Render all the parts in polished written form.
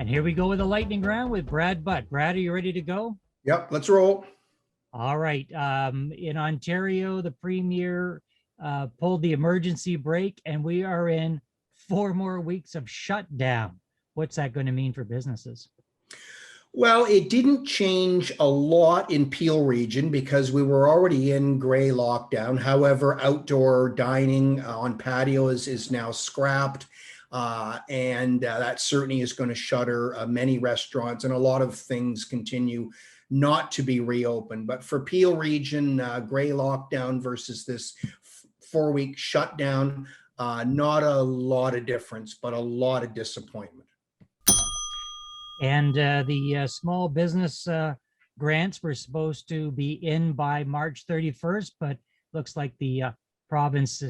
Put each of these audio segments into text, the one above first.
And here we go with the lightning round with Brad Butt. Brad, are you ready to go? Yep, let's roll. All right. In Ontario, the premier pulled the emergency brake, and we are in 4 more weeks of shutdown. What's that going to mean for businesses? Well, it didn't change a lot in Peel region because we were already in gray lockdown. However, outdoor dining on patios is now scrapped. And that certainly is going to shutter many restaurants, and a lot of things continue not to be reopened. But for Peel region, gray lockdown versus this 4-week shutdown, not a lot of difference, but a lot of disappointment. And the small business grants were supposed to be in by March 31st, but looks like the province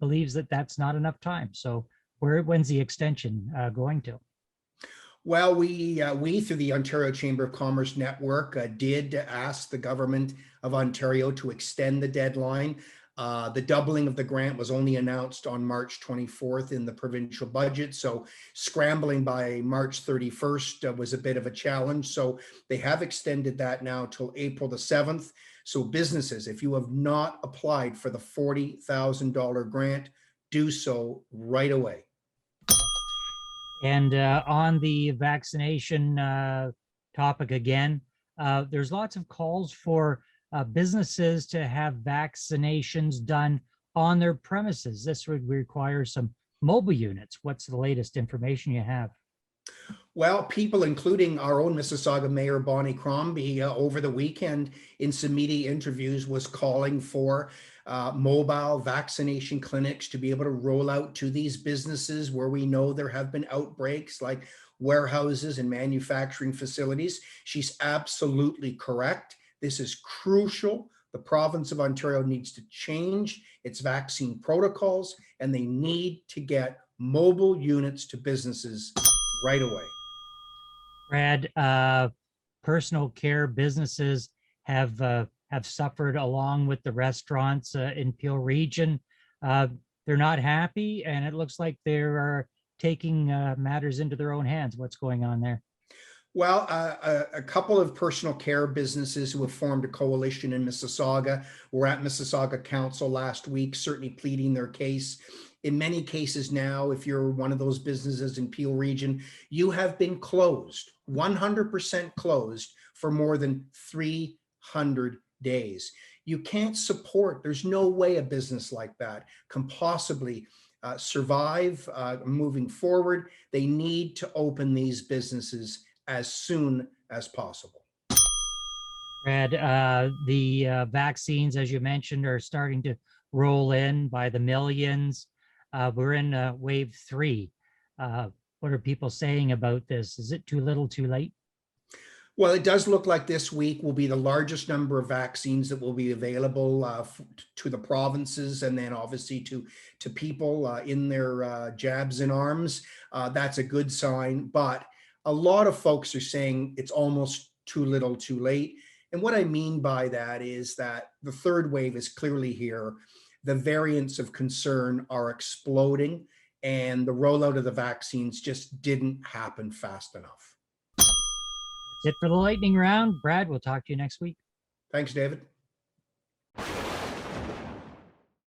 believes that that's not enough time. So when's the extension going to? Well, we through the Ontario Chamber of Commerce Network did ask the government of Ontario to extend the deadline. The doubling of the grant was only announced on March 24th in the provincial budget. So scrambling by March 31st was a bit of a challenge. So they have extended that now till April the 7th. So businesses, if you have not applied for the $40,000 grant, do so right away. And on the vaccination topic again, there's lots of calls for businesses to have vaccinations done on their premises. This would require some mobile units. What's the latest information you have? Well, people, including our own Mississauga Mayor Bonnie Crombie, over the weekend in some media interviews was calling for mobile vaccination clinics to be able to roll out to these businesses where we know there have been outbreaks, like warehouses and manufacturing facilities. She's absolutely correct. This is crucial. The province of Ontario needs to change its vaccine protocols, and they need to get mobile units to businesses right away. Brad, personal care businesses have suffered along with the restaurants in Peel region. They're not happy, and it looks like they're taking matters into their own hands. What's going on there? Well, a couple of personal care businesses who have formed a coalition in Mississauga were at Mississauga Council last week, certainly pleading their case. In many cases now, if you're one of those businesses in Peel region, you have been closed, 100% closed for more than 300 days. You can't support, there's no way a business like that can possibly survive moving forward. They need to open these businesses as soon as possible. Brad, the vaccines, as you mentioned, are starting to roll in by the millions. We're in wave 3. What are people saying about this? Is it too little, too late? Well, it does look like this week will be the largest number of vaccines that will be available to the provinces, and then obviously to people in their jabs and arms. That's a good sign, but a lot of folks are saying it's almost too little, too late. And what I mean by that is that the third wave is clearly here. The variants of concern are exploding, and the rollout of the vaccines just didn't happen fast enough. That's it for the lightning round. Brad, we'll talk to you next week. Thanks, David.